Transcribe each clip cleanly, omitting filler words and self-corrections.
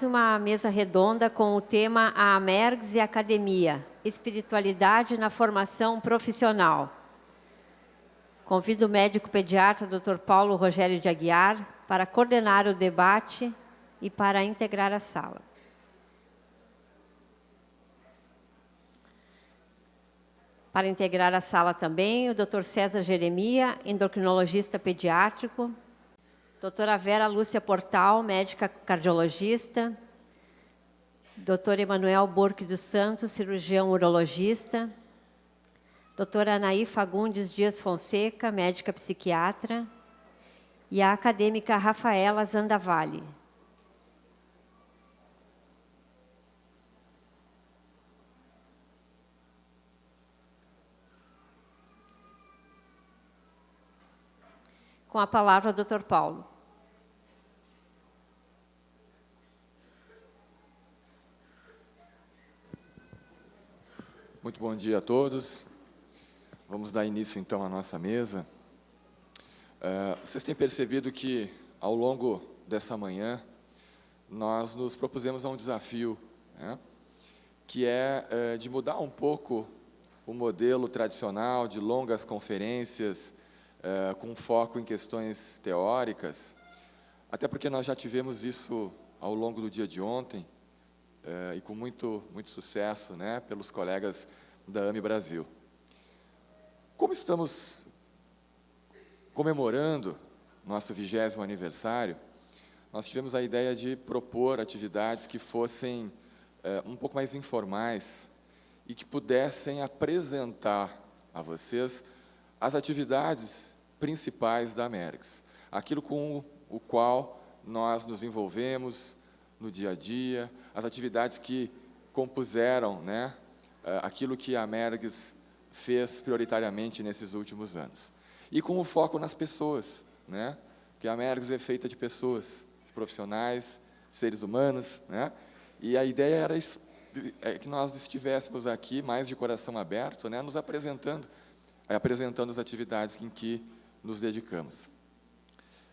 Uma mesa redonda com o tema A Amergs e Academia, Espiritualidade na Formação Profissional. Convido o médico pediatra Dr. Paulo Rogério de Aguiar para coordenar o debate e para integrar a sala. Para integrar a sala também, o Dr. César Jeremia, endocrinologista pediátrico, doutora Vera Lúcia Portal, médica cardiologista, doutor Emanuel Borque dos Santos, cirurgião urologista, doutora Anaí Fagundes Dias Fonseca, médica psiquiatra, e a acadêmica Rafaela Zandavalli. Com a palavra, Dr. Paulo. Muito bom dia a todos. Vamos dar início, então, à nossa mesa. Vocês têm percebido que, ao longo dessa manhã, nós nos propusemos a um desafio, né, que é de mudar um pouco o modelo tradicional de longas conferências, com foco em questões teóricas, até porque nós já tivemos isso ao longo do dia de ontem, e com muito sucesso, né, pelos colegas da AME Brasil. Como estamos comemorando nosso 20º aniversário, nós tivemos a ideia de propor atividades que fossem um pouco mais informais e que pudessem apresentar a vocês as atividades principais da Amergs, aquilo com o qual nós nos envolvemos no dia a dia, as atividades que compuseram, né, aquilo que a Amergs fez prioritariamente nesses últimos anos. E com o foco nas pessoas, né, que a Amergs é feita de pessoas, de profissionais, seres humanos, né, e a ideia era que nós estivéssemos aqui mais de coração aberto, né, nos apresentando as atividades em que nos dedicamos,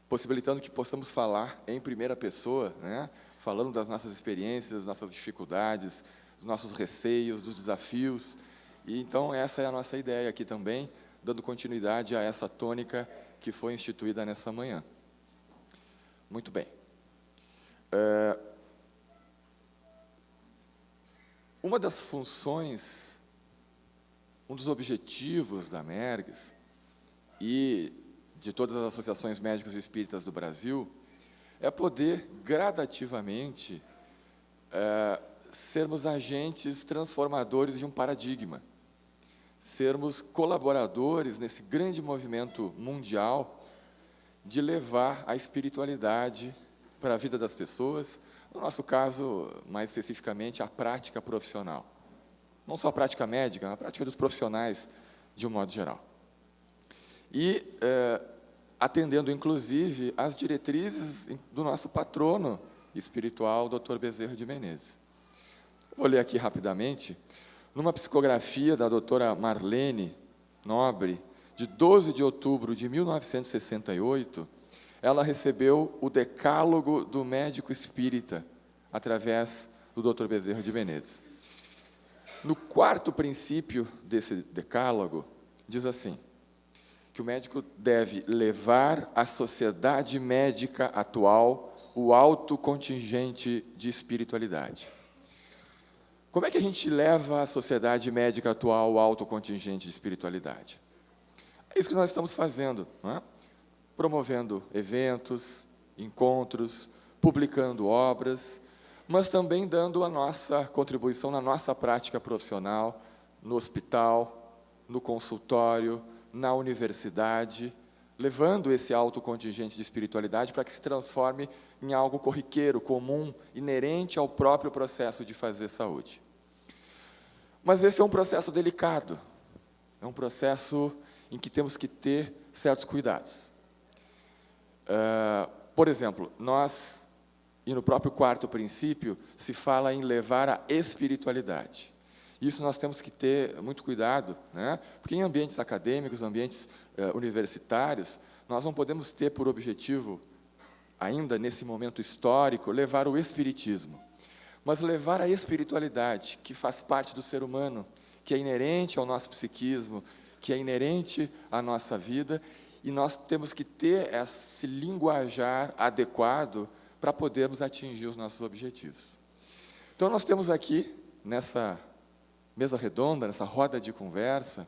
possibilitando que possamos falar em primeira pessoa, né, falando das nossas experiências, das nossas dificuldades, dos nossos receios, dos desafios. E então essa é a nossa ideia aqui também, dando continuidade a essa tônica que foi instituída nessa manhã. Muito bem. Uma das funções, um dos objetivos da Amergs e de todas as associações médicos e espíritas do Brasil é poder gradativamente sermos agentes transformadores de um paradigma, sermos colaboradores nesse grande movimento mundial de levar a espiritualidade para a vida das pessoas, no nosso caso, mais especificamente, a prática profissional. Não só a prática médica, a prática dos profissionais de um modo geral. E atendendo, inclusive, às diretrizes do nosso patrono espiritual, Dr. Bezerra de Menezes. Vou ler aqui rapidamente, numa psicografia da doutora Marlene Nobre, de 12 de outubro de 1968, ela recebeu o decálogo do médico espírita, através do Dr. Bezerra de Menezes. No 4º princípio desse decálogo, diz assim, que o médico deve levar à sociedade médica atual o alto contingente de espiritualidade. Como é que a gente leva à sociedade médica atual o alto contingente de espiritualidade? É isso que nós estamos fazendo, não é? Promovendo eventos, encontros, publicando obras, mas também dando a nossa contribuição na nossa prática profissional, no hospital, no consultório, na universidade, levando esse alto contingente de espiritualidade para que se transforme em algo corriqueiro, comum, inerente ao próprio processo de fazer saúde. Mas esse é um processo delicado, é um processo em que temos que ter certos cuidados. Por exemplo, e no próprio 4º princípio, se fala em levar a espiritualidade. Isso nós temos que ter muito cuidado, né? Porque em ambientes acadêmicos, ambientes universitários, nós não podemos ter por objetivo ainda nesse momento histórico, levar o espiritismo, mas levar a espiritualidade, que faz parte do ser humano, que é inerente ao nosso psiquismo, que é inerente à nossa vida, e nós temos que ter esse linguajar adequado para podermos atingir os nossos objetivos. Então, nós temos aqui, nessa mesa redonda, nessa roda de conversa,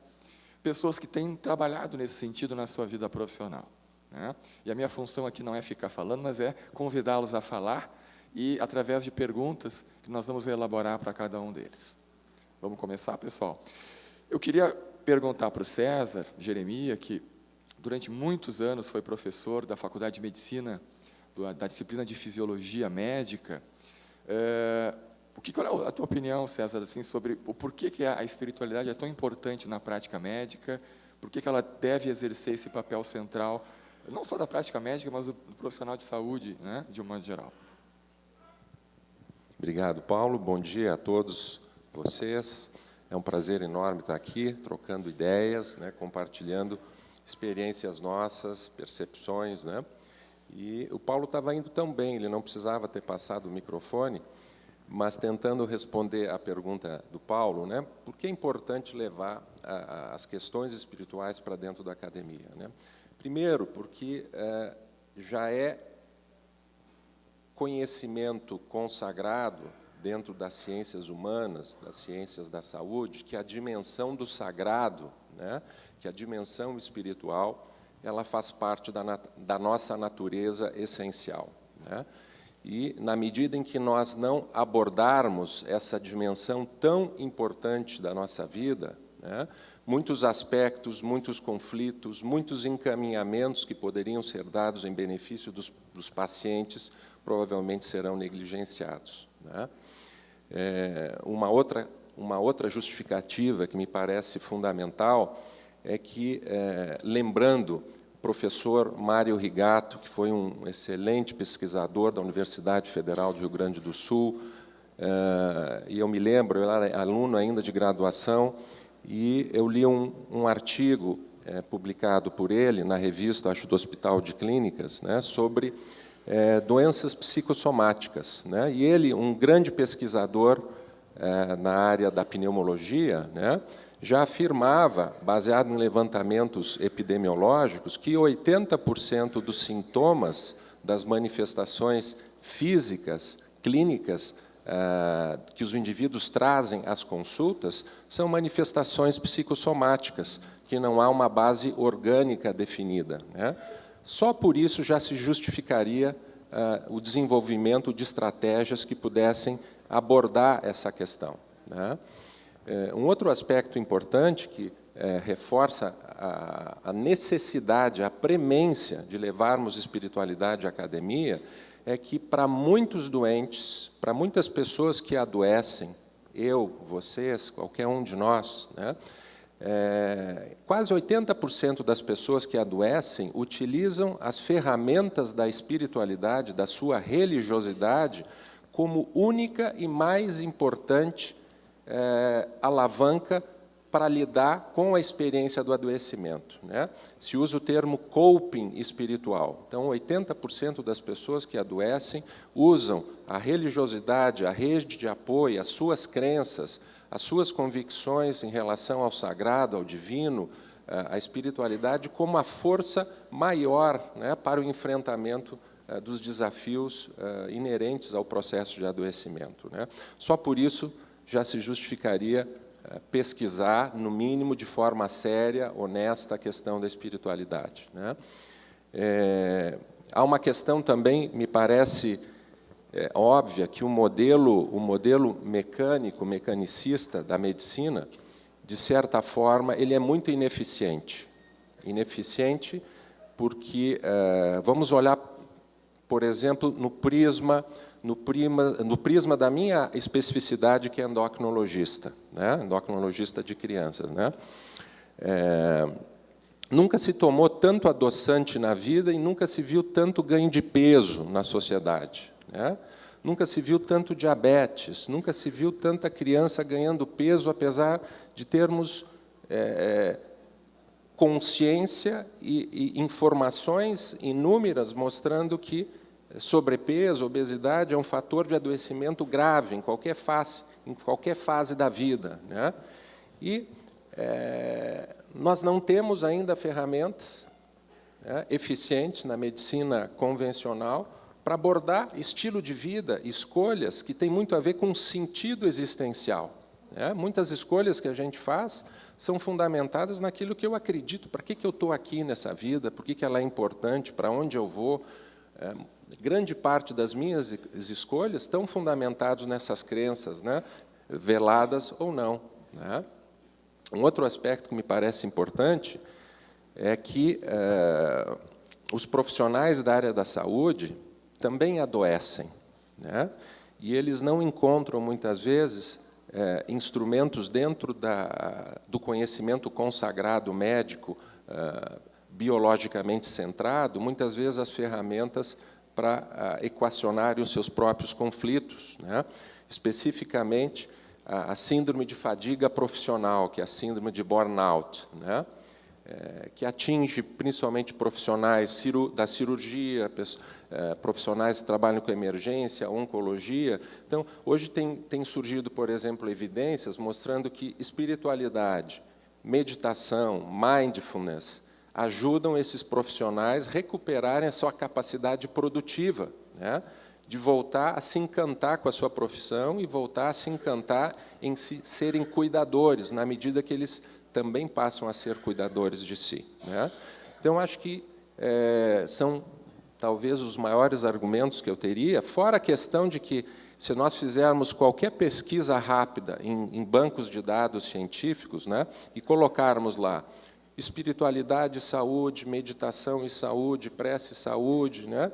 pessoas que têm trabalhado nesse sentido na sua vida profissional, né? E a minha função aqui não é ficar falando, mas é convidá-los a falar e, através de perguntas, que nós vamos elaborar para cada um deles. Vamos começar, pessoal? Eu queria perguntar para o César Jeremia, que durante muitos anos foi professor da Faculdade de Medicina, da disciplina de Fisiologia Médica. Qual é a tua opinião, César, assim, sobre o porquê que a espiritualidade é tão importante na prática médica, por que ela deve exercer esse papel central, não só da prática médica, mas do profissional de saúde, né, de um modo geral? Obrigado, Paulo. Bom dia a todos vocês. É um prazer enorme estar aqui, trocando ideias, né, compartilhando experiências nossas, percepções, né? E o Paulo estava indo tão bem, ele não precisava ter passado o microfone, mas tentando responder à pergunta do Paulo, né? Por que é importante levar as questões espirituais para dentro da academia, né? Primeiro, porque já é conhecimento consagrado dentro das ciências humanas, das ciências da saúde, que a dimensão do sagrado, né, que a dimensão espiritual, ela faz parte da nossa natureza essencial, né? E, na medida em que nós não abordarmos essa dimensão tão importante da nossa vida, né, muitos aspectos, muitos conflitos, muitos encaminhamentos que poderiam ser dados em benefício dos pacientes, provavelmente serão negligenciados, né? Uma outra justificativa que me parece fundamental é que, lembrando o professor Mário Rigato, que foi um excelente pesquisador da Universidade Federal do Rio Grande do Sul, e eu me lembro, eu era aluno ainda de graduação, e eu li um artigo publicado por ele na revista, acho, do Hospital de Clínicas, né, sobre doenças psicossomáticas, né? E ele, um grande pesquisador na área da pneumologia, né, já afirmava, baseado em levantamentos epidemiológicos, que 80% dos sintomas das manifestações físicas, clínicas, que os indivíduos trazem às consultas, são manifestações psicossomáticas, que não há uma base orgânica definida, né? Só por isso já se justificaria o desenvolvimento de estratégias que pudessem abordar essa questão, né? Um outro aspecto importante que reforça a necessidade, a premência de levarmos espiritualidade à academia, é que, para muitos doentes, para muitas pessoas que adoecem, eu, vocês, qualquer um de nós, né, quase 80% das pessoas que adoecem utilizam as ferramentas da espiritualidade, da sua religiosidade, como única e mais importante alavanca para lidar com a experiência do adoecimento, né? Se usa o termo coping espiritual. Então, 80% das pessoas que adoecem usam a religiosidade, a rede de apoio, as suas crenças, as suas convicções em relação ao sagrado, ao divino, à espiritualidade, como a força maior, né, para o enfrentamento dos desafios inerentes ao processo de adoecimento, né? Só por isso já se justificaria pesquisar, no mínimo, de forma séria, honesta, a questão da espiritualidade, né? Há uma questão também, me parece óbvia, que o modelo mecânico, mecanicista da medicina, de certa forma, ele é muito ineficiente. Ineficiente porque, vamos olhar, por exemplo, no prisma da minha especificidade, que é endocrinologista, né? Endocrinologista de crianças, né? Nunca se tomou tanto adoçante na vida e nunca se viu tanto ganho de peso na sociedade, né? Nunca se viu tanto diabetes, nunca se viu tanta criança ganhando peso, apesar de termos consciência e informações inúmeras mostrando que sobrepeso, obesidade é um fator de adoecimento grave em qualquer fase da vida, né? E nós não temos ainda ferramentas, né, eficientes na medicina convencional para abordar estilo de vida, escolhas que têm muito a ver com sentido existencial, né? Muitas escolhas que a gente faz são fundamentadas naquilo que eu acredito, para que eu estou aqui nessa vida, por que ela é importante, para onde eu vou. Grande parte das minhas escolhas estão fundamentadas nessas crenças, né, veladas ou não, né? Um outro aspecto que me parece importante é que os profissionais da área da saúde também adoecem, né? E eles não encontram, muitas vezes, instrumentos dentro do conhecimento consagrado médico, biologicamente centrado, muitas vezes as ferramentas para equacionarem os seus próprios conflitos, né? Especificamente, a síndrome de fadiga profissional, que é a síndrome de burnout, né? Que atinge principalmente profissionais da cirurgia, profissionais que trabalham com emergência, oncologia. Então, hoje tem surgido, por exemplo, evidências mostrando que espiritualidade, meditação, mindfulness, ajudam esses profissionais a recuperarem a sua capacidade produtiva, né, de voltar a se encantar com a sua profissão e voltar a se encantar em serem cuidadores, na medida que eles também passam a ser cuidadores de si, né? Então, acho que são talvez os maiores argumentos que eu teria, fora a questão de que, se nós fizermos qualquer pesquisa rápida em bancos de dados científicos, né, e colocarmos lá espiritualidade e saúde, meditação e saúde, prece e saúde, né,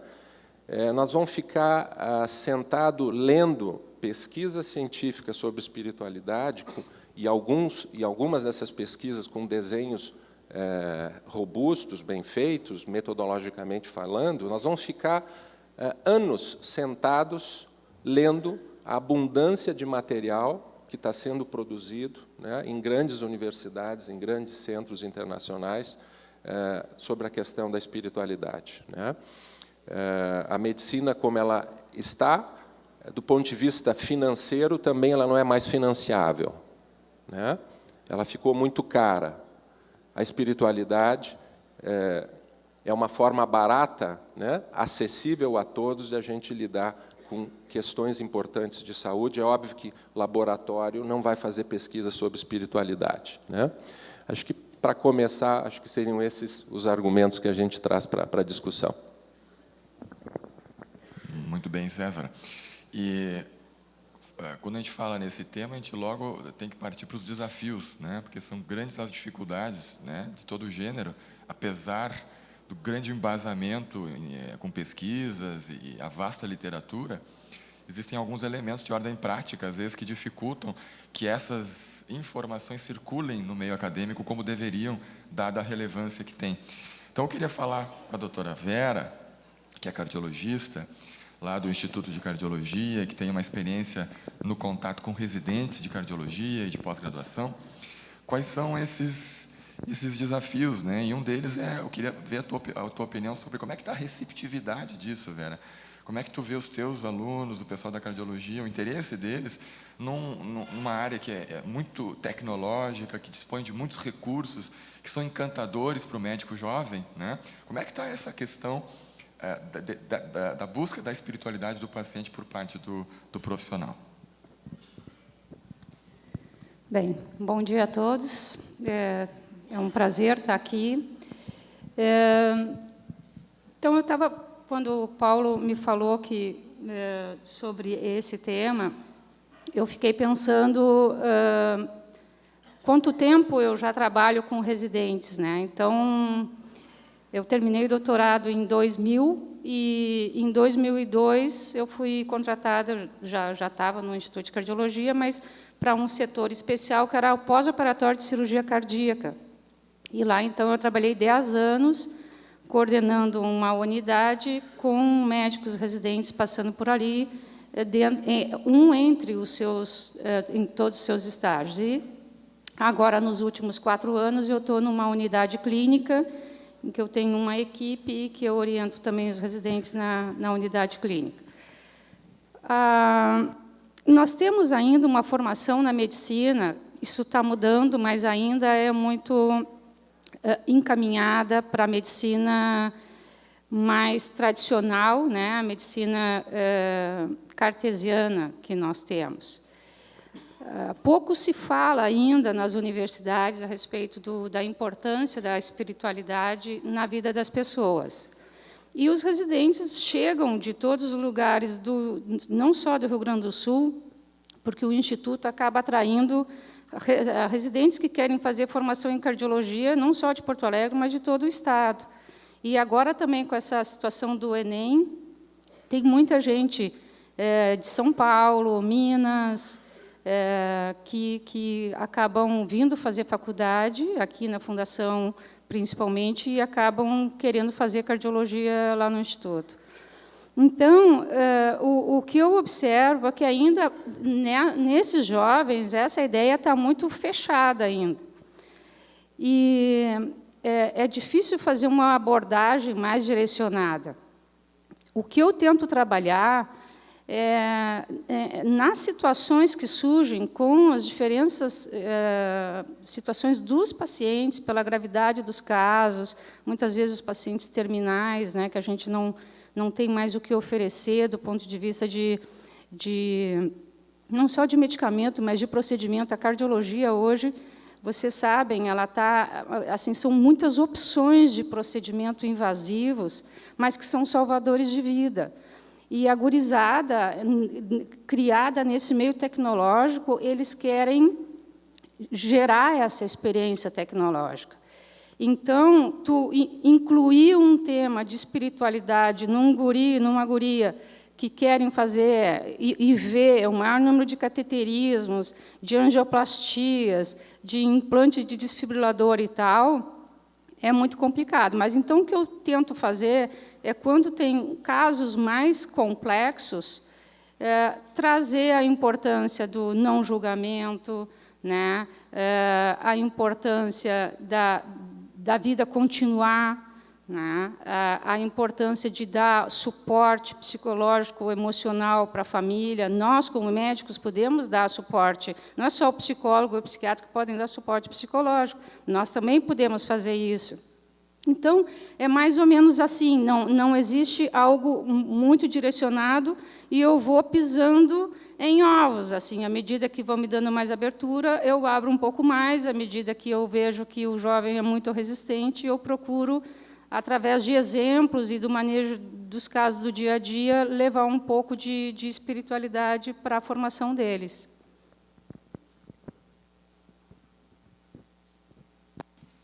nós vamos ficar sentado lendo pesquisas científicas sobre espiritualidade, e algumas dessas pesquisas com desenhos robustos, bem feitos, metodologicamente falando, nós vamos ficar anos sentados lendo a abundância de material que está sendo produzido, né, em grandes universidades, em grandes centros internacionais, sobre a questão da espiritualidade, né? A medicina, como ela está, do ponto de vista financeiro, também ela não é mais financiável, né? Ela ficou muito cara. A espiritualidade é uma forma barata, né, acessível a todos, de a gente lidar com questões importantes de saúde. É óbvio que o laboratório não vai fazer pesquisa sobre espiritualidade, né? Acho que, para começar, acho que seriam esses os argumentos que a gente traz para a discussão. Muito bem, César. E quando a gente fala nesse tema, a gente logo tem que partir para os desafios, né? Porque são grandes as dificuldades, né, de todo o gênero, apesar do grande embasamento com pesquisas e a vasta literatura, existem alguns elementos de ordem prática, às vezes, que dificultam que essas informações circulem no meio acadêmico como deveriam, dada a relevância que tem. Então, eu queria falar com a doutora Vera, que é cardiologista, lá do Instituto de Cardiologia, que tem uma experiência no contato com residentes de cardiologia e de pós-graduação. Quais são esses desafios, né? E um deles eu queria ver a tua opinião sobre como é que está a receptividade disso, Vera. Como é que tu vê os teus alunos, o pessoal da cardiologia, o interesse deles numa área que é muito tecnológica, que dispõe de muitos recursos, que são encantadores para o médico jovem, né? Como é que está essa questão da busca da espiritualidade do paciente por parte do profissional? Bem, bom dia a todos. É um prazer estar aqui. Então, quando o Paulo me falou sobre esse tema, eu fiquei pensando quanto tempo eu já trabalho com residentes, né? Então, eu terminei o doutorado em 2000 e, em 2002, eu fui contratada, já estava no Instituto de Cardiologia, mas para um setor especial, que era o pós-operatório de cirurgia cardíaca. E lá, então, eu trabalhei 10 anos, coordenando uma unidade com médicos residentes passando por ali, entre os seus, em todos os seus estágios. E agora, nos últimos 4 anos, eu estou numa unidade clínica em que eu tenho uma equipe e que eu oriento também os residentes na unidade clínica. Nós temos ainda uma formação na medicina, isso está mudando, mas ainda é muito encaminhada para a medicina mais tradicional, né, a medicina cartesiana que nós temos. Pouco se fala ainda nas universidades a respeito da importância da espiritualidade na vida das pessoas. E os residentes chegam de todos os lugares, não só do Rio Grande do Sul, porque o Instituto acaba atraindo residentes que querem fazer formação em cardiologia, não só de Porto Alegre, mas de todo o Estado. E agora também, com essa situação do Enem, tem muita gente de São Paulo, Minas, que acabam vindo fazer faculdade, aqui na Fundação principalmente, e acabam querendo fazer cardiologia lá no Instituto. Então, o que eu observo é que ainda, nesses jovens, essa ideia está muito fechada ainda. E é difícil fazer uma abordagem mais direcionada. O que eu tento trabalhar nas situações que surgem com as diferentes situações dos pacientes, pela gravidade dos casos, muitas vezes os pacientes terminais, né, que a gente não tem mais o que oferecer do ponto de vista não só de medicamento, mas de procedimento. A cardiologia hoje, vocês sabem, ela assim, são muitas opções de procedimento invasivos, mas que são salvadores de vida. E a gurizada, criada nesse meio tecnológico, eles querem gerar essa experiência tecnológica. Então, tu incluir um tema de espiritualidade num guri, numa guria, que querem fazer e ver o maior número de cateterismos, de angioplastias, de implante de desfibrilador e tal, é muito complicado. Mas, então, o que eu tento fazer é, quando tem casos mais complexos, trazer a importância do não julgamento, né, a importância da vida continuar, né, a importância de dar suporte psicológico, emocional para a família. Nós, como médicos, podemos dar suporte. Não é só o psicólogo e o psiquiatra que podem dar suporte psicológico. Nós também podemos fazer isso. Então, é mais ou menos assim. Não existe algo muito direcionado e eu vou pisando em ovos. Assim, à medida que vão me dando mais abertura, eu abro um pouco mais. À medida que eu vejo que o jovem é muito resistente, eu procuro, através de exemplos e do manejo dos casos do dia a dia, levar um pouco de espiritualidade para a formação deles.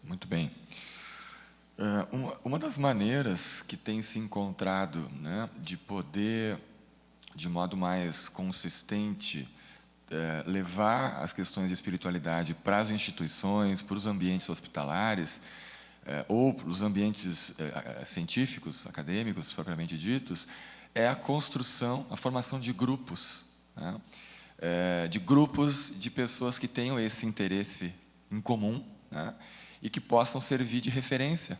Muito bem. Uma das maneiras que tem se encontrado, né, de poder, de modo mais consistente, levar as questões de espiritualidade para as instituições, para os ambientes hospitalares, ou para os ambientes científicos, acadêmicos, propriamente ditos, é a construção, a formação de grupos, né? De grupos de pessoas que tenham esse interesse em comum, né? E que possam servir de referência,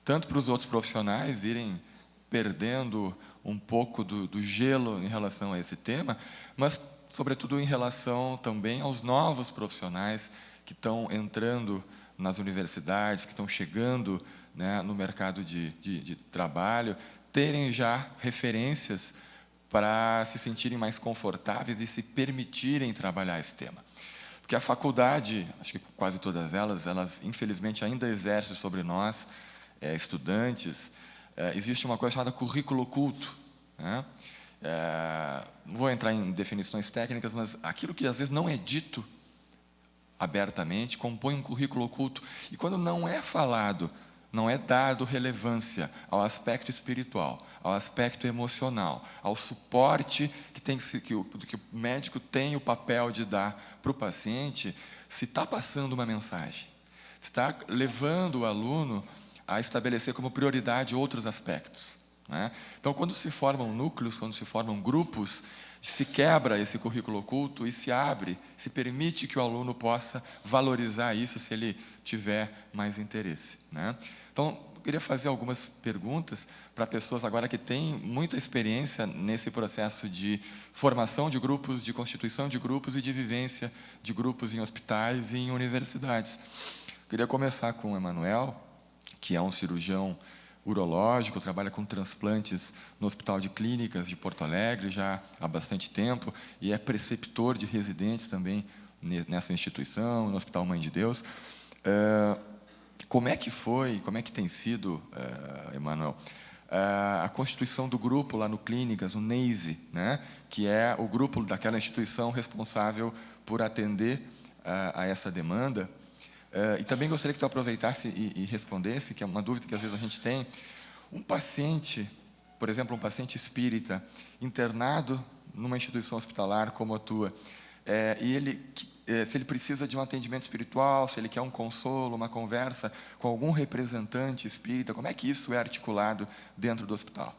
tanto para os outros profissionais irem perdendo um pouco do gelo em relação a esse tema, mas, sobretudo, em relação também aos novos profissionais que estão entrando nas universidades, que estão chegando, né, no mercado de trabalho, terem já referências para se sentirem mais confortáveis e se permitirem trabalhar esse tema. Porque a faculdade, acho que quase todas elas infelizmente ainda exercem sobre nós, estudantes, existe uma coisa chamada currículo oculto, né? Não vou entrar em definições técnicas, mas aquilo que às vezes não é dito abertamente compõe um currículo oculto. E quando não é falado, não é dado relevância ao aspecto espiritual, ao aspecto emocional, ao suporte que o médico tem o papel de dar para o paciente, se está passando uma mensagem, se está levando o aluno a estabelecer como prioridade outros aspectos, né? Então, quando se formam núcleos, quando se formam grupos, se quebra esse currículo oculto e se abre, se permite que o aluno possa valorizar isso se ele tiver mais interesse, né? Então, queria fazer algumas perguntas para pessoas agora que têm muita experiência nesse processo de formação de grupos, de constituição de grupos e de vivência de grupos em hospitais e em universidades. Queria começar com o Emanuel, que é um cirurgião urológico, trabalha com transplantes no Hospital de Clínicas de Porto Alegre já há bastante tempo e é preceptor de residentes também nessa instituição, no Hospital Mãe de Deus. Como é que tem sido, Emanuel, a constituição do grupo lá no Clínicas, o NEISE, né, que é o grupo daquela instituição responsável por atender a essa demanda? E também gostaria que tu aproveitasse e respondesse, que é uma dúvida que às vezes a gente tem, um paciente, por exemplo, um paciente espírita, internado numa instituição hospitalar como a tua, se ele precisa de um atendimento espiritual, se ele quer um consolo, uma conversa com algum representante espírita, como é que isso é articulado dentro do hospital?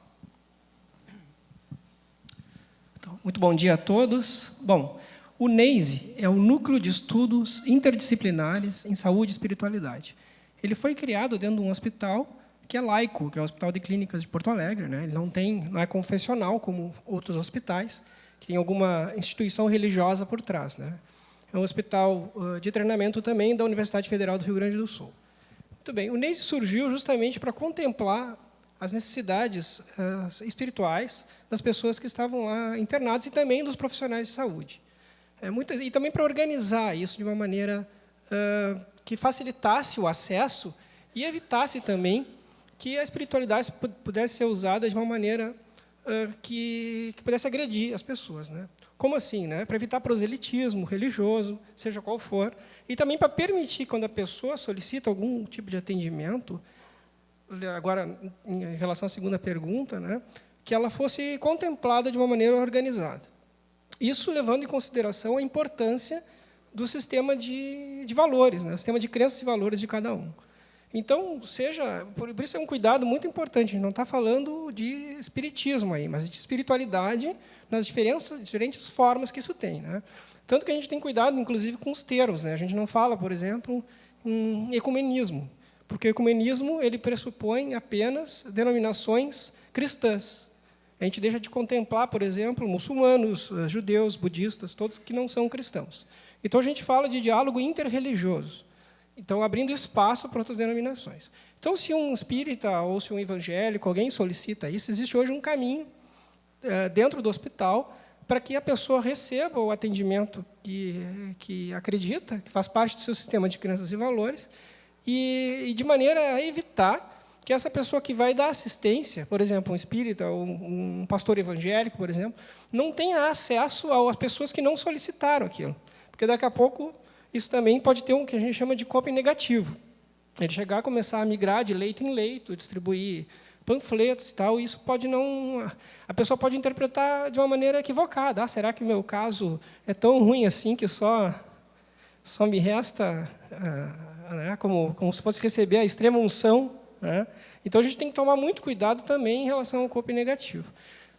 Então, muito bom dia a todos. Bom, o NEISE é o Núcleo de Estudos Interdisciplinares em Saúde e Espiritualidade. Ele foi criado dentro de um hospital que é laico, que é o Hospital de Clínicas de Porto Alegre, né? Ele não é confessional como outros hospitais, que tem alguma instituição religiosa por trás, né? É um hospital de treinamento também da Universidade Federal do Rio Grande do Sul. Muito bem, o NEISE surgiu justamente para contemplar as necessidades espirituais das pessoas que estavam lá internadas e também dos profissionais de saúde. E também para organizar isso de uma maneira que facilitasse o acesso e evitasse também que a espiritualidade pudesse ser usada de uma maneira que pudesse agredir as pessoas, né? Como assim, né? Para evitar proselitismo religioso, seja qual for, e também para permitir, quando a pessoa solicita algum tipo de atendimento, agora, em relação à segunda pergunta, né, que ela fosse contemplada de uma maneira organizada. Isso levando em consideração a importância do sistema de valores, né, o sistema de crenças e valores de cada um. Então, por isso é um cuidado muito importante. A gente não está falando de espiritismo aí, mas de espiritualidade nas diferentes formas que isso tem, né? Tanto que a gente tem cuidado, inclusive, com os termos, né? A gente não fala, por exemplo, em ecumenismo, porque o ecumenismo ele pressupõe apenas denominações cristãs. A gente deixa de contemplar, por exemplo, muçulmanos, judeus, budistas, todos que não são cristãos. Então, a gente fala de diálogo interreligioso. Então, abrindo espaço para outras denominações. Então, se um espírita ou se um evangélico, alguém solicita isso, existe hoje um caminho dentro do hospital para que a pessoa receba o atendimento que acredita, que faz parte do seu sistema de crenças e valores, e de maneira a evitar que essa pessoa que vai dar assistência, por exemplo, um espírita ou um pastor evangélico, por exemplo, não tenha acesso às pessoas que não solicitaram aquilo. Porque, daqui a pouco, isso também pode ter um que a gente chama de coping negativo. Ele chegar a começar a migrar de leito em leito, distribuir panfletos e tal, e isso pode não... A pessoa pode interpretar de uma maneira equivocada. Será que o meu caso é tão ruim assim que só me resta né, como se fosse receber a extrema unção, né? Então, a gente tem que tomar muito cuidado também em relação ao coping negativo.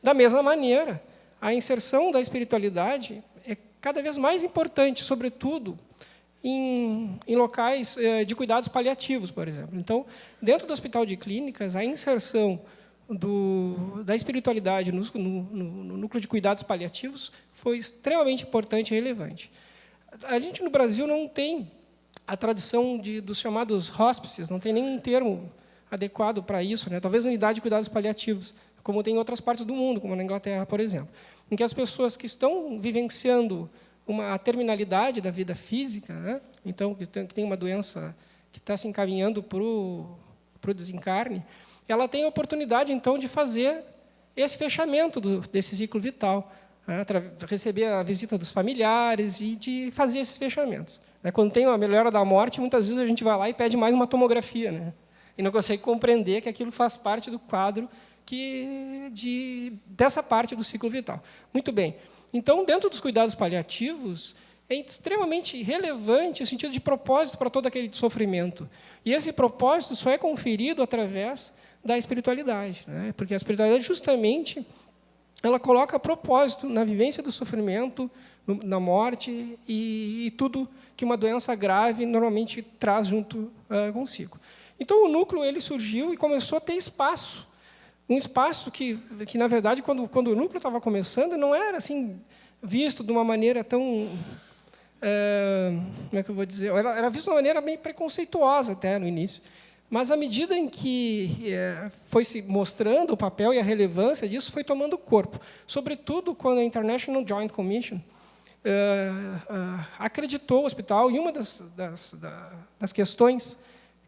Da mesma maneira, a inserção da espiritualidade é cada vez mais importante, sobretudo em locais de cuidados paliativos, por exemplo. Então, dentro do Hospital de Clínicas, a inserção da espiritualidade no núcleo de cuidados paliativos foi extremamente importante e relevante. A gente, no Brasil, não tem a tradição dos chamados hóspices, não tem nenhum termo adequado para isso, né? Talvez unidade de cuidados paliativos, como tem em outras partes do mundo, como na Inglaterra, por exemplo, em que as pessoas que estão vivenciando a terminalidade da vida física, né? Então, que tem uma doença que está se encaminhando para o desencarne, ela tem a oportunidade, então, de fazer esse fechamento desse ciclo vital, né? Receber a visita dos familiares e de fazer esses fechamentos. Quando tem a melhora da morte, muitas vezes a gente vai lá e pede mais uma tomografia, né? E não consegue compreender que aquilo faz parte do quadro dessa parte do ciclo vital. Muito bem. Então, dentro dos cuidados paliativos, é extremamente relevante o sentido de propósito para todo aquele sofrimento. E esse propósito só é conferido através da espiritualidade, né? Porque a espiritualidade, justamente, ela coloca propósito na vivência do sofrimento, na morte e tudo que uma doença grave normalmente traz junto consigo. Então, o núcleo ele surgiu e começou a ter espaço. Um espaço que na verdade, quando o núcleo estava começando, não era assim visto de uma maneira tão... como é que eu vou dizer? Era visto de uma maneira bem preconceituosa até no início. Mas, à medida em que foi se mostrando o papel e a relevância disso, foi tomando corpo. Sobretudo quando a International Joint Commission acreditou o hospital, e uma das questões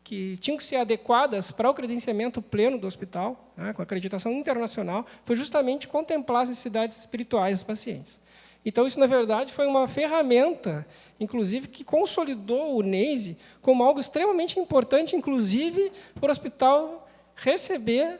que tinham que ser adequadas para o credenciamento pleno do hospital, né, com acreditação internacional, foi justamente contemplar as necessidades espirituais dos pacientes. Então, isso, na verdade, foi uma ferramenta, inclusive, que consolidou o NACE como algo extremamente importante, inclusive, para o hospital receber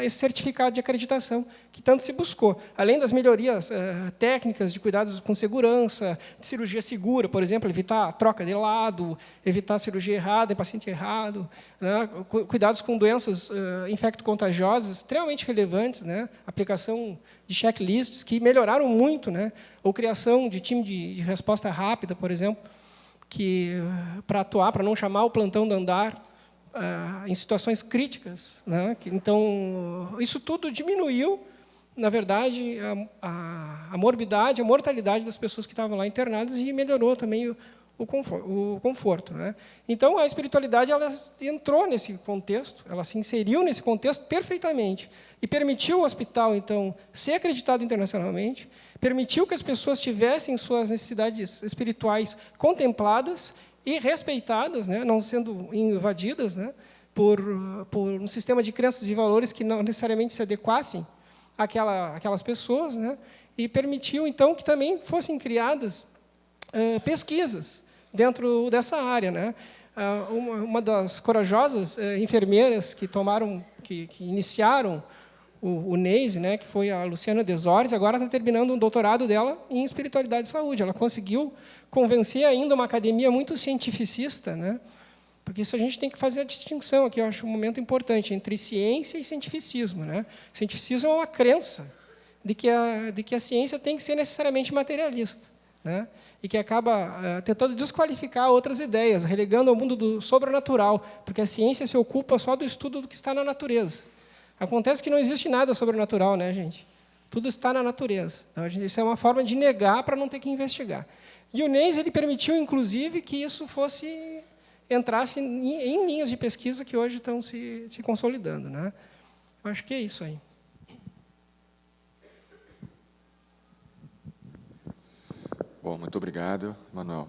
esse certificado de acreditação que tanto se buscou. Além das melhorias técnicas de cuidados com segurança, de cirurgia segura, por exemplo, evitar a troca de lado, evitar a cirurgia errada em paciente errado, né, cuidados com doenças infecto-contagiosas extremamente relevantes, né, aplicação de checklists que melhoraram muito, né, ou criação de time de resposta rápida, por exemplo, para atuar, para não chamar o plantão do andar, em situações críticas, né? Então, isso tudo diminuiu, na verdade, a morbidade, a mortalidade das pessoas que estavam lá internadas e melhorou também o conforto, né? Então, a espiritualidade ela entrou nesse contexto, ela se inseriu nesse contexto perfeitamente e permitiu ao hospital, então, ser acreditado internacionalmente, permitiu que as pessoas tivessem suas necessidades espirituais contempladas e respeitadas, né, não sendo invadidas, né, por um sistema de crenças e valores que não necessariamente se adequassem àquelas pessoas, né, e permitiu, então, que também fossem criadas pesquisas dentro dessa área, né. Uma das corajosas enfermeiras que iniciaram o NACE, né, que foi a Luciana Desores, agora está terminando um doutorado dela em espiritualidade e saúde. Ela conseguiu convencer ainda uma academia muito cientificista, né, porque isso a gente tem que fazer a distinção aqui, eu acho um momento importante, entre ciência e cientificismo, né. Cientificismo é uma crença de que a ciência tem que ser necessariamente materialista, né, e que acaba tentando desqualificar outras ideias, relegando ao mundo do sobrenatural, porque a ciência se ocupa só do estudo do que está na natureza. Acontece que não existe nada sobrenatural, né, gente? Tudo está na natureza. Então, isso é uma forma de negar para não ter que investigar. E o NACE ele permitiu, inclusive, que isso entrasse em linhas de pesquisa que hoje estão se consolidando, né? Eu acho que é isso aí. Bom, muito obrigado, Manuel.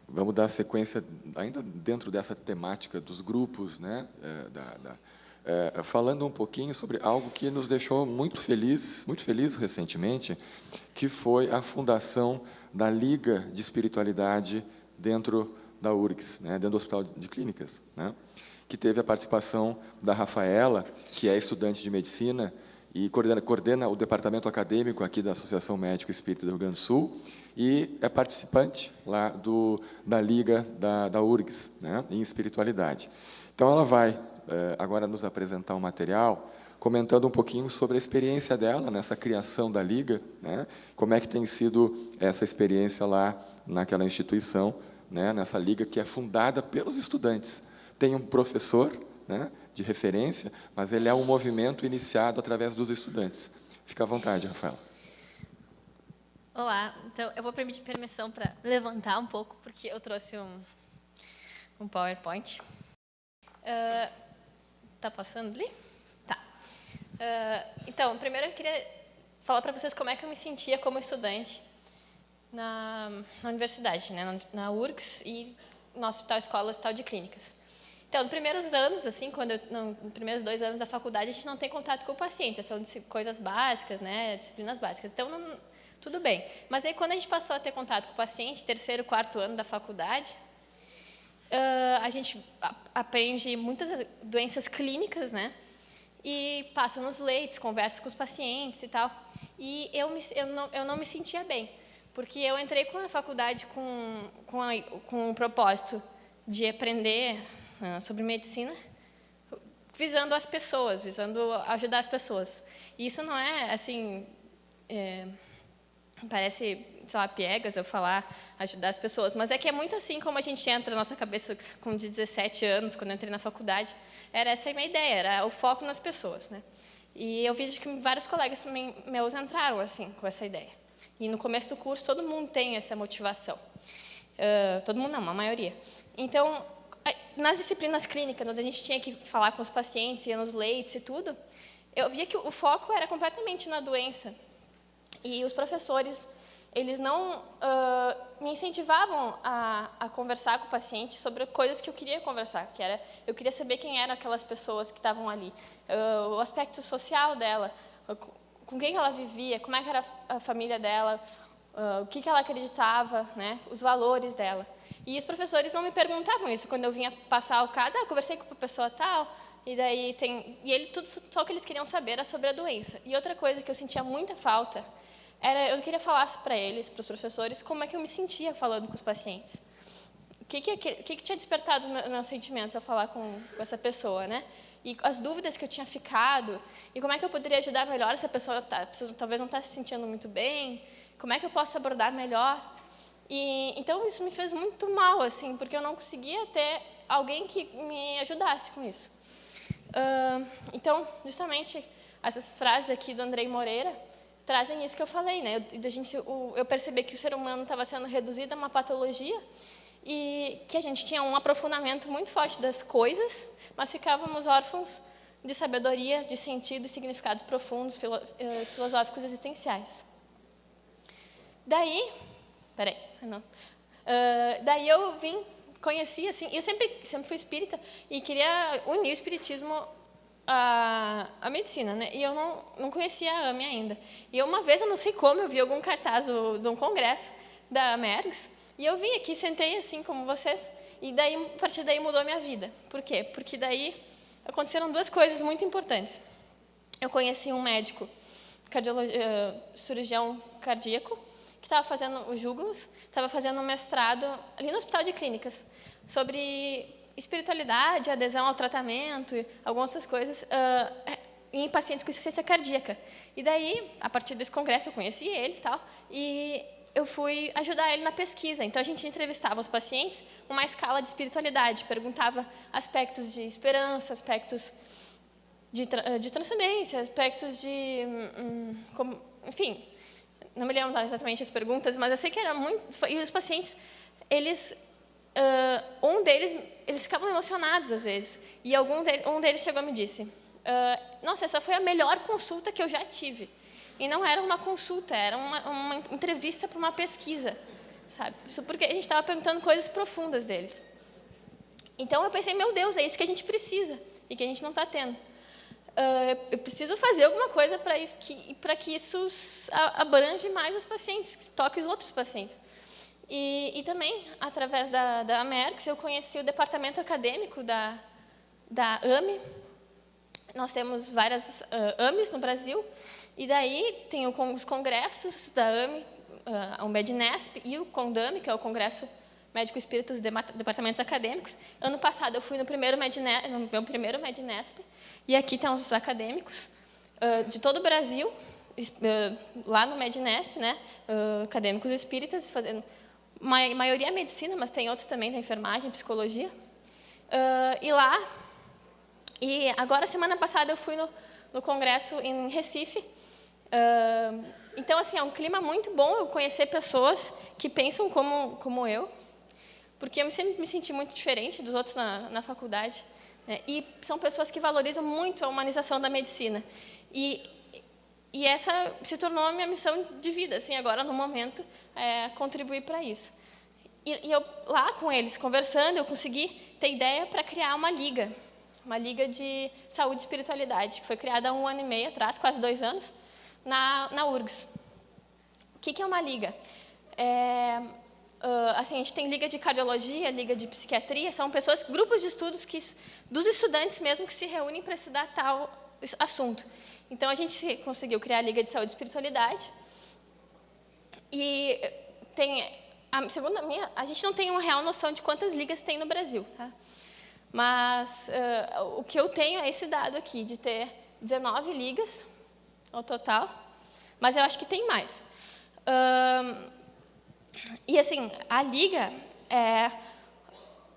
Vamos dar sequência, ainda dentro dessa temática dos grupos, né, falando um pouquinho sobre algo que nos deixou muito feliz recentemente, que foi a fundação da Liga de Espiritualidade dentro da URGS, né, dentro do Hospital de Clínicas, né, que teve a participação da Rafaela, que é estudante de medicina e coordena o departamento acadêmico aqui da Associação Médico Espírita do Rio Grande do Sul, e é participante lá da Liga da URGS, né, em espiritualidade. Então, ela vai agora nos apresentar um material comentando um pouquinho sobre a experiência dela nessa criação da Liga, né, como é que tem sido essa experiência lá naquela instituição, né, nessa Liga que é fundada pelos estudantes. Tem um professor, né, de referência, mas ele é um movimento iniciado através dos estudantes. Fica à vontade, Rafaela. Olá, então eu vou pedir permissão para levantar um pouco, porque eu trouxe um PowerPoint. Tá passando ali? Tá. Então, primeiro eu queria falar para vocês como é que eu me sentia como estudante na universidade, né, na URGS e no Hospital de Clínicas. Então, nos primeiros anos, assim, nos primeiros 2 anos da faculdade, a gente não tem contato com o paciente, são coisas básicas, né, disciplinas básicas. Então, tudo bem. Mas aí, quando a gente passou a ter contato com o paciente, 3º, 4º ano da faculdade, a gente aprende muitas doenças clínicas, né, e passa nos leitos, conversa com os pacientes e tal. E eu não me sentia bem, porque eu entrei com a faculdade com o propósito de aprender sobre medicina, visando as pessoas, visando ajudar as pessoas. E isso não é, assim, parece sei lá, piegas eu falar, ajudar as pessoas, mas é que é muito assim como a gente entra na nossa cabeça com 17 anos, quando eu entrei na faculdade, era essa a minha ideia, era o foco nas pessoas, né? E eu vejo que vários colegas também meus entraram assim, com essa ideia. E no começo do curso todo mundo tem essa motivação. Todo mundo não, a maioria. Então, nas disciplinas clínicas, onde a gente tinha que falar com os pacientes, ia nos leitos e tudo, eu via que o foco era completamente na doença. E os professores, eles não me incentivavam a conversar com o paciente sobre coisas que eu queria conversar, que era, eu queria saber quem eram aquelas pessoas que estavam ali, o aspecto social dela, com quem ela vivia, como é que era a família dela, o que ela acreditava, né, os valores dela. E os professores não me perguntavam isso. Quando eu vinha passar o caso, eu conversei com a pessoa tal, e daí tudo só o que eles queriam saber era sobre a doença. E outra coisa que eu sentia muita falta era, eu queria falar para eles, para os professores, como é que eu me sentia falando com os pacientes. O que tinha despertado os meus sentimentos ao falar com essa pessoa, né? E as dúvidas que eu tinha ficado, e como é que eu poderia ajudar melhor essa pessoa, talvez não está se sentindo muito bem, como é que eu posso abordar melhor. E então isso me fez muito mal, assim, porque eu não conseguia ter alguém que me ajudasse com isso. Então, justamente, essas frases aqui do Andrei Moreira trazem isso que eu falei, né? Eu percebi que o ser humano estava sendo reduzido a uma patologia e que a gente tinha um aprofundamento muito forte das coisas, mas ficávamos órfãos de sabedoria, de sentido e significados profundos, filosóficos existenciais. Daí eu conheci, assim, eu sempre fui espírita e queria unir o espiritismo à medicina, né? E eu não conhecia a AME ainda. E uma vez, eu não sei como, eu vi algum cartaz de um congresso da Mergs, e eu vim aqui, sentei assim como vocês, e daí, a partir daí mudou a minha vida. Por quê? Porque daí aconteceram duas coisas muito importantes. Eu conheci um médico, cirurgião cardíaco, que estava fazendo o Júgulas, estava fazendo um mestrado ali no Hospital de Clínicas, sobre espiritualidade, adesão ao tratamento, e algumas outras coisas, em pacientes com insuficiência cardíaca. E daí, a partir desse congresso, eu conheci ele e tal, e eu fui ajudar ele na pesquisa. Então, a gente entrevistava os pacientes numa escala de espiritualidade, perguntava aspectos de esperança, aspectos de transcendência, aspectos de... enfim, não me lembro exatamente as perguntas, mas eu sei que era muito... E os pacientes, eles ficavam emocionados às vezes. E um deles chegou e me disse, nossa, essa foi a melhor consulta que eu já tive. E não era uma consulta, era uma entrevista para uma pesquisa, sabe? Isso porque a gente estava perguntando coisas profundas deles. Então eu pensei, meu Deus, é isso que a gente precisa e que a gente não está tendo. Eu preciso fazer alguma coisa para que isso abrange mais os pacientes, que toque os outros pacientes. E também, através da Mergs, eu conheci o departamento acadêmico da AME. Nós temos várias AMEs no Brasil, e daí tem os congressos da AME, o MEDNESP e o CONDAME, que é o Congresso Médico Espírita dos Departamentos Acadêmicos. Ano passado eu fui no meu primeiro MEDNESP, e aqui tem os acadêmicos de todo o Brasil, lá no MEDNESP, né, acadêmicos espíritas, fazendo maioria é medicina, mas tem outros também da enfermagem, psicologia. E agora, semana passada, eu fui no congresso em Recife. Então, assim, é um clima muito bom eu conhecer pessoas que pensam como eu, porque eu sempre me senti muito diferente dos outros na faculdade, né? E são pessoas que valorizam muito a humanização da medicina. E essa se tornou a minha missão de vida, assim, agora, no momento, contribuir para isso. E eu, lá com eles, conversando, eu consegui ter ideia para criar uma liga de saúde e espiritualidade, que foi criada há 1 ano e meio atrás, quase 2 anos, na URGS. O que é uma liga? Assim, a gente tem liga de cardiologia, liga de psiquiatria, são grupos de estudos dos estudantes mesmo que se reúnem para estudar tal assunto. Então, a gente conseguiu criar a Liga de Saúde e Espiritualidade. E segundo a gente não tem uma real noção de quantas ligas tem no Brasil, tá? Mas o que eu tenho é esse dado aqui, de ter 19 ligas ao total, mas eu acho que tem mais. E, assim, a Liga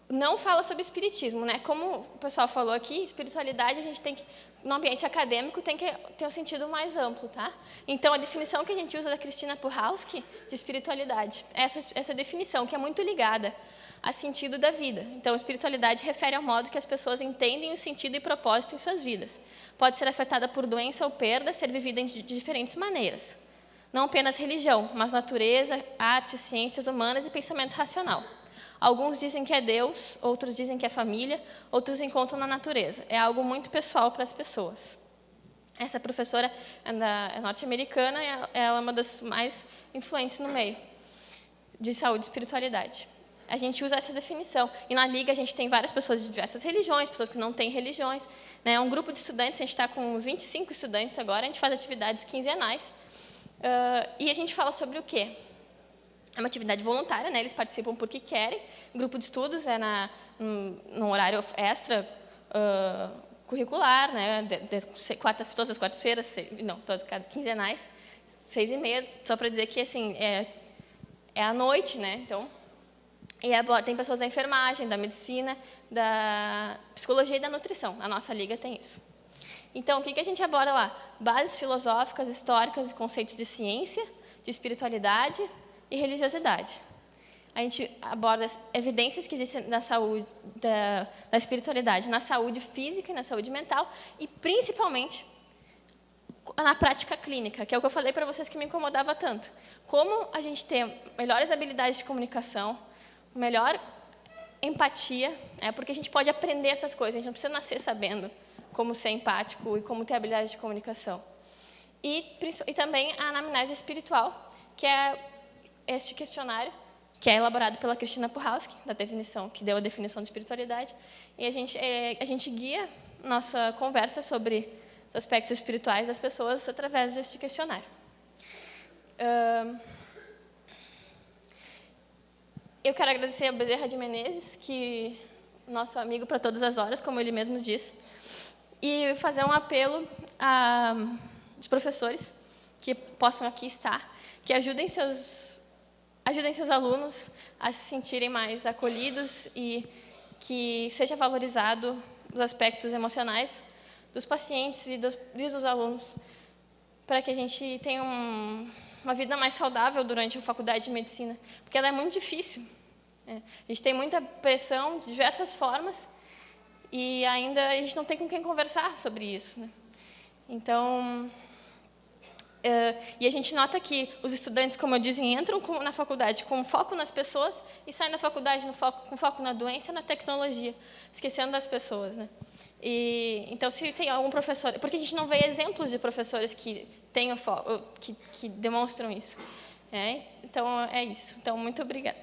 não fala sobre espiritismo, né? Como o pessoal falou aqui, espiritualidade, a gente tem que, no ambiente acadêmico, tem que ter um sentido mais amplo, tá? Então, a definição que a gente usa da Cristina Puhalski de espiritualidade, essa definição, que é muito ligada a sentido da vida. Então, espiritualidade refere ao modo que as pessoas entendem o sentido e propósito em suas vidas. Pode ser afetada por doença ou perda, ser vivida de diferentes maneiras. Não apenas religião, mas natureza, arte, ciências humanas e pensamento racional. Alguns dizem que é Deus, outros dizem que é família, outros encontram na natureza. É algo muito pessoal para as pessoas. Essa professora é norte-americana e ela é uma das mais influentes no meio de saúde e espiritualidade. A gente usa essa definição. E na Liga a gente tem várias pessoas de diversas religiões, pessoas que não têm religiões. Né? Um grupo de estudantes, a gente está com uns 25 estudantes agora, a gente faz atividades quinzenais. E a gente fala sobre o quê? É uma atividade voluntária, né? Eles participam porque querem. O grupo de estudos é num horário extra curricular, né? Todas as quartas-feiras, todas as quinzenais, 6h30, só para dizer que assim, é à noite, né? Então, tem pessoas da enfermagem, da medicina, da psicologia e da nutrição. A nossa Liga tem isso. Então, o que a gente aborda lá? Bases filosóficas, históricas e conceitos de ciência, de espiritualidade e religiosidade. A gente aborda as evidências que existem na saúde, da espiritualidade, na saúde física e na saúde mental, e principalmente na prática clínica, que é o que eu falei para vocês que me incomodava tanto. Como a gente tem melhores habilidades de comunicação, melhor empatia, porque a gente pode aprender essas coisas, a gente não precisa nascer sabendo como ser empático e como ter habilidade de comunicação. E também a anamnese espiritual, que é este questionário, que é elaborado pela Cristina Puhalski, que deu a definição de espiritualidade, e a gente guia nossa conversa sobre os aspectos espirituais das pessoas através deste questionário. Eu quero agradecer ao Bezerra de Menezes, que nosso amigo para todas as horas, como ele mesmo disse, e fazer um apelo aos professores que possam aqui estar, que ajudem seus alunos a se sentirem mais acolhidos e que seja valorizado os aspectos emocionais dos pacientes e dos alunos, para que a gente tenha uma vida mais saudável durante a faculdade de medicina, porque ela é muito difícil. A gente tem muita pressão de diversas formas e ainda a gente não tem com quem conversar sobre isso, né? Então, e a gente nota que os estudantes, como eu disse, entram na faculdade com foco nas pessoas e saem da faculdade com foco na doença e na tecnologia, esquecendo das pessoas, né? Então, se tem algum professor... Porque a gente não vê exemplos de professores que tenham foco, que demonstram isso. Então, é isso. Então, muito obrigada.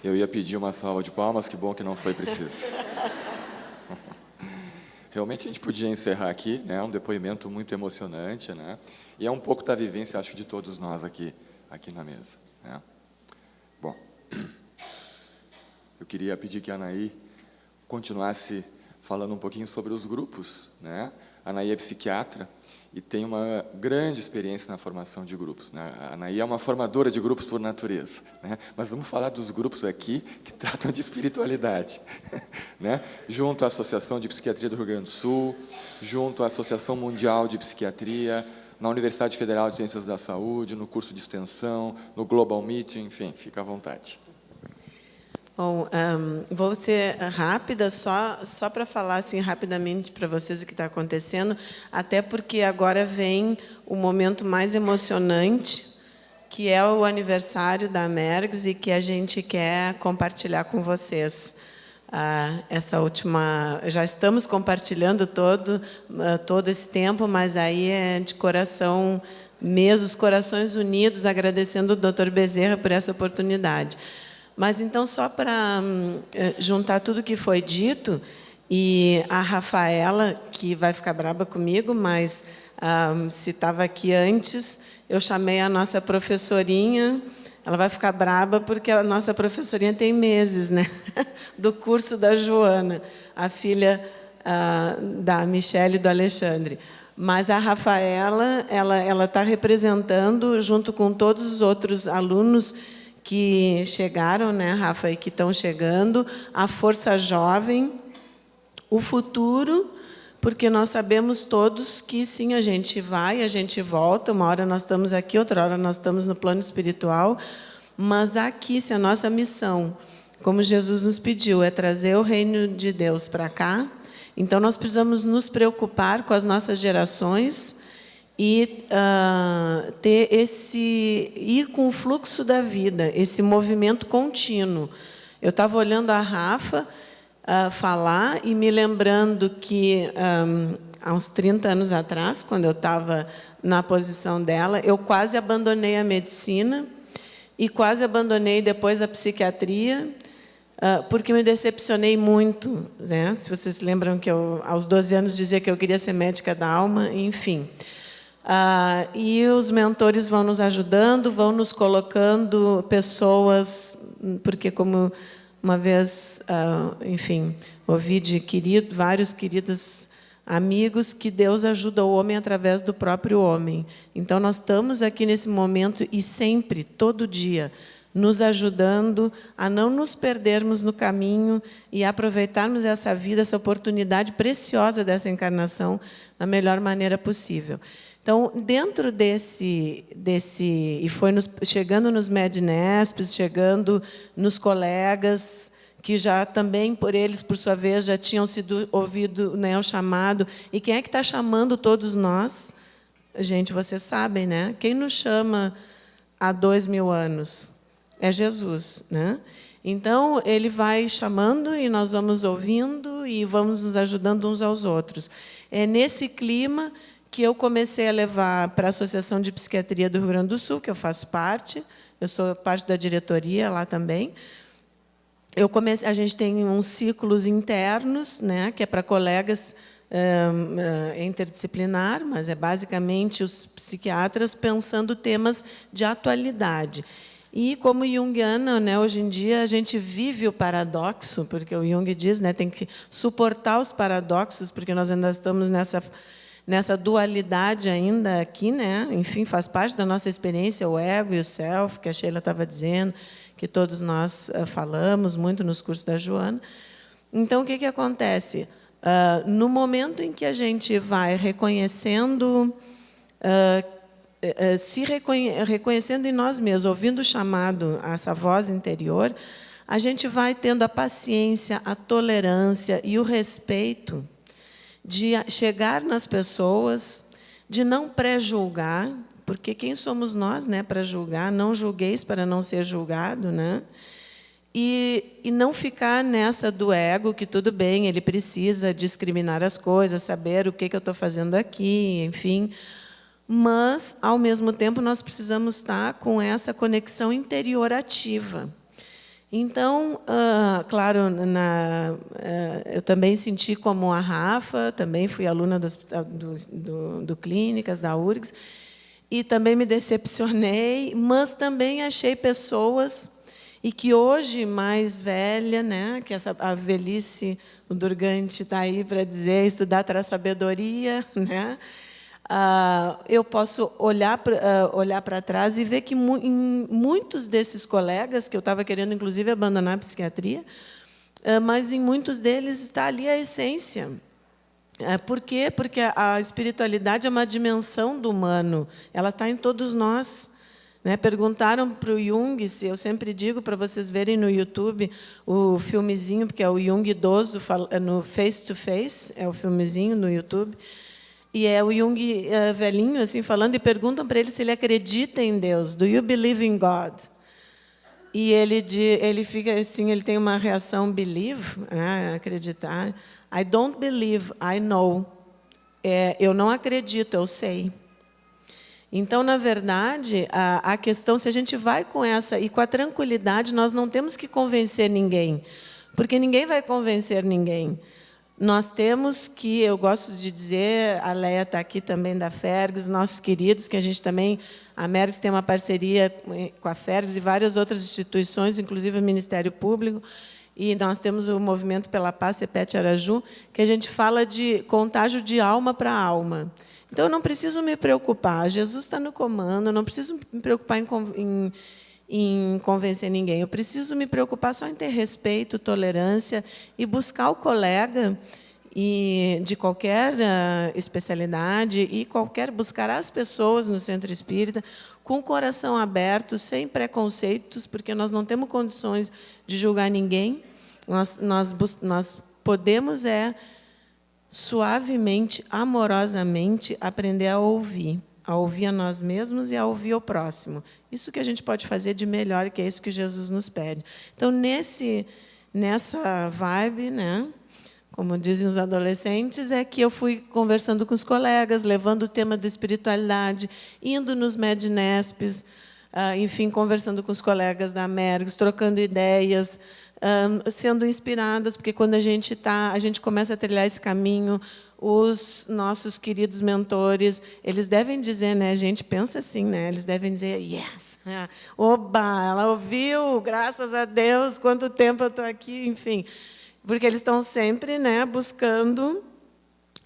Eu ia pedir uma salva de palmas, que bom que não foi preciso. Realmente a gente podia encerrar aqui, né? Um depoimento muito emocionante, né? E é um pouco da vivência, acho, de todos nós aqui na mesa, né? Bom, eu queria pedir que a Anaí continuasse falando um pouquinho sobre os grupos, né? A Anaí é psiquiatra e tem uma grande experiência na formação de grupos, né? A Anaí é uma formadora de grupos por natureza, né? Mas vamos falar dos grupos aqui que tratam de espiritualidade, né? Junto à Associação de Psiquiatria do Rio Grande do Sul, junto à Associação Mundial de Psiquiatria, na Universidade Federal de Ciências da Saúde, no curso de extensão, no Global Meeting, enfim, fica à vontade. Bom, vou ser rápida, só para falar assim, rapidamente para vocês o que está acontecendo, até porque agora vem o momento mais emocionante, que é o aniversário da Mergs e que a gente quer compartilhar com vocês. Essa última... Já estamos compartilhando todo esse tempo, mas aí é de coração mesmo, os corações unidos, agradecendo o Dr. Bezerra por essa oportunidade. Mas, então, só para juntar tudo que foi dito E a Rafaela, que vai ficar braba comigo, mas se estava aqui antes, eu chamei a nossa professorinha. Ela vai ficar braba porque a nossa professorinha tem meses, né? Do curso da Joana, a filha da Michele e do Alexandre. Mas a Rafaela, ela está representando, junto com todos os outros alunos que chegaram, né, Rafa, e que estão chegando, a força jovem, o futuro, porque nós sabemos todos que sim, a gente vai, a gente volta, uma hora nós estamos aqui, outra hora nós estamos no plano espiritual, mas aqui, se a nossa missão, como Jesus nos pediu, é trazer o reino de Deus para cá, então nós precisamos nos preocupar com as nossas gerações e ter ir com o fluxo da vida, esse movimento contínuo. Eu estava olhando a Rafa falar e me lembrando que há uns 30 anos atrás, quando eu estava na posição dela, eu quase abandonei a medicina e quase abandonei depois a psiquiatria, porque me decepcionei muito, né? Se vocês lembram que eu, aos 12 anos, dizia que eu queria ser médica da alma, enfim. E os mentores vão nos ajudando, vão nos colocando pessoas, porque como uma vez, enfim, ouvi de vários queridos amigos que Deus ajuda o homem através do próprio homem. Então, nós estamos aqui nesse momento e sempre, todo dia, nos ajudando a não nos perdermos no caminho e aproveitarmos essa vida, essa oportunidade preciosa dessa encarnação da melhor maneira possível. Então, dentro desse e foi chegando nos MEDNESPs, chegando nos colegas, que já também, por eles, por sua vez, já tinham sido ouvido, né, o chamado. E quem é que está chamando todos nós? Gente, vocês sabem, né? Quem nos chama há 2000 anos? É Jesus, né? Então, ele vai chamando e nós vamos ouvindo e vamos nos ajudando uns aos outros. É nesse clima que eu comecei a levar para a Associação de Psiquiatria do Rio Grande do Sul, que eu faço parte, eu sou parte da diretoria lá também. A gente tem uns ciclos internos, né, que é para colegas interdisciplinar, mas é basicamente os psiquiatras pensando temas de atualidade. E, como junguiana, né, hoje em dia, a gente vive o paradoxo, porque o Jung diz, né, tem que suportar os paradoxos, porque nós ainda estamos nessa dualidade ainda aqui, né? Enfim, faz parte da nossa experiência, o ego e o self, que a Sheila estava dizendo, que todos nós falamos muito nos cursos da Joana. Então, o que acontece? No momento em que a gente vai reconhecendo... reconhecendo em nós mesmos, ouvindo o chamado, essa voz interior, a gente vai tendo a paciência, a tolerância e o respeito de chegar nas pessoas, de não pré-julgar, porque quem somos nós, né, para julgar? Não julgueis para não ser julgado, né? E não ficar nessa do ego, que tudo bem, ele precisa discriminar as coisas, saber o que eu estou fazendo aqui, enfim... Mas, ao mesmo tempo, nós precisamos estar com essa conexão interior ativa. Então, claro, eu também senti como a Rafa, também fui aluna do Clínicas, da URGS, e também me decepcionei, mas também achei pessoas, e que hoje, mais velha, né, que a velhice, o Durgante está aí para dizer, estudar traz sabedoria, né? Eu posso olhar para trás e ver que em muitos desses colegas, que eu estava querendo, inclusive, abandonar a psiquiatria, mas em muitos deles está ali a essência. Por quê? Porque a espiritualidade é uma dimensão do humano, ela está em todos nós. Né? Perguntaram para o Jung, eu sempre digo para vocês verem no YouTube o filmezinho, porque é o Jung idoso, no Face to Face, é o filmezinho no YouTube, e é o Jung velhinho assim falando, e perguntam para ele se ele acredita em Deus. Do you believe in God? E ele fica assim, ele tem uma reação believe, acreditar. I don't believe, I know. Eu não acredito, eu sei. Então, na verdade, a questão, se a gente vai com essa e com a tranquilidade, nós não temos que convencer ninguém, porque ninguém vai convencer ninguém. Nós temos que, eu gosto de dizer, a Leia está aqui também da Fergus, nossos queridos, que a gente também, a Mergs tem uma parceria com a Fergus e várias outras instituições, inclusive o Ministério Público, e nós temos o Movimento pela Paz, CEPET Araju, que a gente fala de contágio de alma para alma. Então, eu não preciso me preocupar, Jesus está no comando, eu não preciso me preocupar em convencer ninguém. Eu preciso me preocupar só em ter respeito, tolerância e buscar o colega de qualquer especialidade e buscar as pessoas no centro espírita com o coração aberto, sem preconceitos, porque nós não temos condições de julgar ninguém. Nós podemos suavemente, amorosamente, aprender a ouvir a nós mesmos e a ouvir o próximo. Isso que a gente pode fazer de melhor, que é isso que Jesus nos pede. Então, nessa vibe, né, como dizem os adolescentes, é que eu fui conversando com os colegas, levando o tema da espiritualidade, indo nos Mednespes, enfim, conversando com os colegas da Mergs, trocando ideias, sendo inspiradas, porque quando a gente começa a trilhar esse caminho, os nossos queridos mentores, eles devem dizer, né, a gente pensa assim, né, eles devem dizer, yes, oba, ela ouviu, graças a Deus, quanto tempo eu estou aqui, enfim, porque eles estão sempre, né, buscando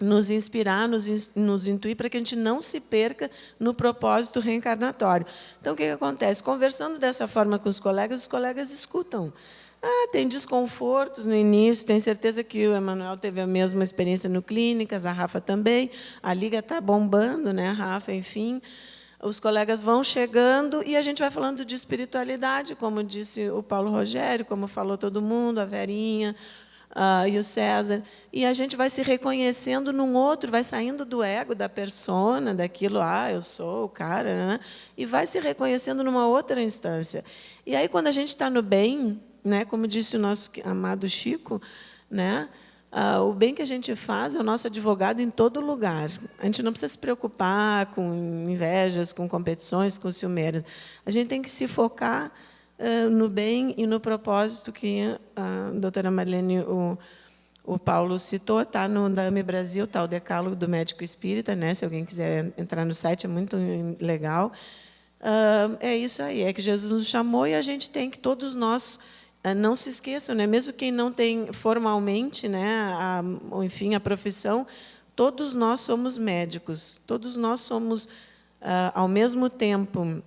nos inspirar, nos intuir, para que a gente não se perca no propósito reencarnatório. Então, o que acontece? Conversando dessa forma com os colegas escutam. Tem desconfortos no início, tenho certeza que o Emanuel teve a mesma experiência no Clínicas, a Rafa também, a Liga está bombando, né, Rafa, enfim. Os colegas vão chegando e a gente vai falando de espiritualidade, como disse o Paulo Rogério, como falou todo mundo, a Verinha e o César, e a gente vai se reconhecendo num outro, vai saindo do ego, da persona, daquilo, eu sou o cara, né, e vai se reconhecendo numa outra instância. E aí, quando a gente está no bem, né, como disse o nosso amado Chico, né, o bem que a gente faz é o nosso advogado em todo lugar. A gente não precisa se preocupar com invejas, com competições, com ciumeiras. A gente tem que se focar no bem e no propósito que a doutora Marlene, o Paulo citou, está no DAME Brasil, está o decálogo do médico espírita, né, se alguém quiser entrar no site, é muito legal. É isso aí, é que Jesus nos chamou e a gente tem que, todos nós, não se esqueçam, né? Mesmo quem não tem formalmente, né, enfim, a profissão, todos nós somos médicos, todos nós somos, ao mesmo tempo,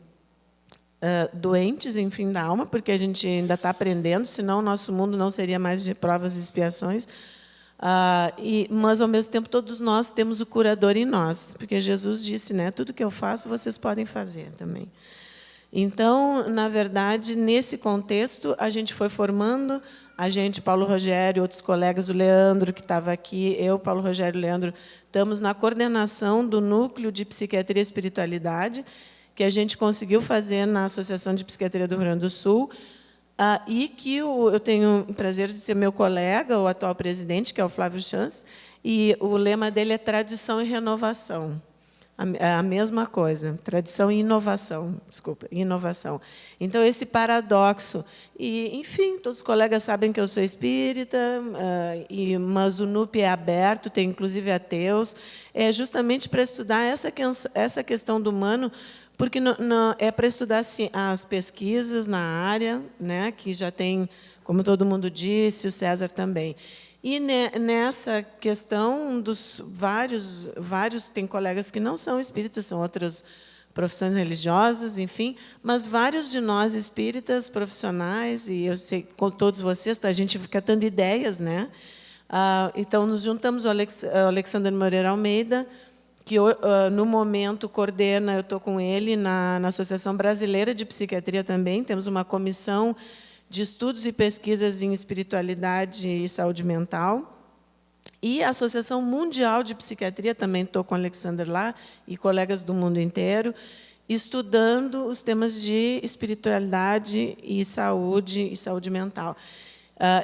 doentes, enfim, da alma, porque a gente ainda está aprendendo, senão o nosso mundo não seria mais de provas e expiações, mas, ao mesmo tempo, todos nós temos o curador em nós, porque Jesus disse, né, tudo que eu faço, vocês podem fazer também. Então, na verdade, nesse contexto, a gente foi formando, Paulo Rogério, outros colegas, o Leandro, que estava aqui, eu, Paulo Rogério e Leandro, estamos na coordenação do Núcleo de Psiquiatria e Espiritualidade, que a gente conseguiu fazer na Associação de Psiquiatria do Rio Grande do Sul, e que eu tenho o prazer de ser meu colega, o atual presidente, que é o Flávio Chance, e o lema dele é tradição e renovação. A mesma coisa, tradição e inovação, inovação. Então, esse paradoxo. E, enfim, todos os colegas sabem que eu sou espírita, mas o NUP é aberto, tem inclusive ateus, justamente para estudar essa questão do humano, porque é para estudar as pesquisas na área, né, que já tem, como todo mundo disse, o César também. E nessa questão dos vários, tem colegas que não são espíritas, são outras profissões religiosas, enfim, mas vários de nós espíritas profissionais, e eu sei com todos vocês, a gente fica dando ideias, né? Então, nos juntamos, o Alexandre Moreira Almeida, que no momento coordena, eu estou com ele na Associação Brasileira de Psiquiatria também, temos uma comissão de estudos e pesquisas em espiritualidade e saúde mental. E a Associação Mundial de Psiquiatria, também estou com o Alexander lá, e colegas do mundo inteiro, estudando os temas de espiritualidade e saúde mental.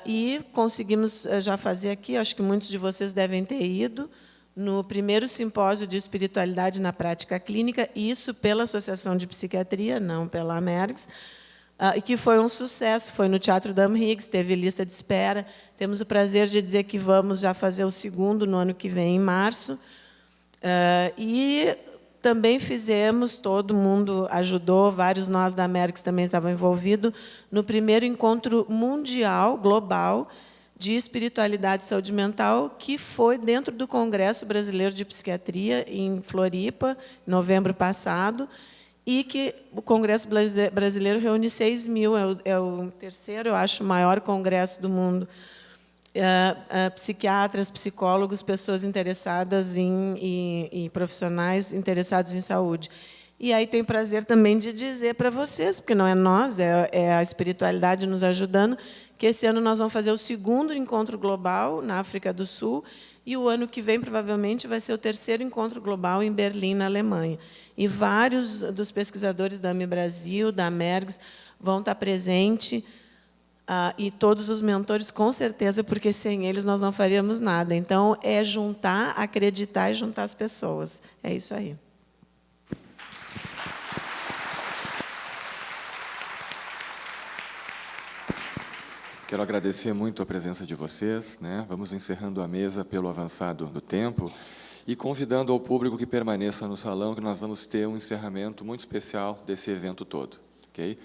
E conseguimos já fazer aqui, acho que muitos de vocês devem ter ido, no primeiro simpósio de espiritualidade na prática clínica, isso pela Associação de Psiquiatria, não pela Mergs, e que foi um sucesso. Foi no Teatro Dam Higgs, teve lista de espera. Temos o prazer de dizer que vamos já fazer o segundo no ano que vem, em março. E também fizemos, todo mundo ajudou, vários nós da Merckx também estavam envolvidos, no primeiro encontro mundial, global, de espiritualidade e saúde mental, que foi dentro do Congresso Brasileiro de Psiquiatria, em Floripa, em novembro passado, e que o Congresso Brasileiro reúne 6 mil, é o terceiro, eu acho, maior congresso do mundo. Psiquiatras, psicólogos, pessoas interessadas e profissionais interessados em saúde. E aí tem prazer também de dizer para vocês, porque não é nós, é a espiritualidade nos ajudando, que esse ano nós vamos fazer o segundo encontro global na África do Sul, e o ano que vem, provavelmente, vai ser o terceiro encontro global em Berlim, na Alemanha. E vários dos pesquisadores da AMI Brasil, da Merckx, vão estar presentes, e todos os mentores, com certeza, porque sem eles nós não faríamos nada. Então, é juntar, acreditar e juntar as pessoas. É isso aí. Quero agradecer muito a presença de vocês, né? Vamos encerrando a mesa pelo avançado do tempo e convidando ao público que permaneça no salão, que nós vamos ter um encerramento muito especial desse evento todo. Okay?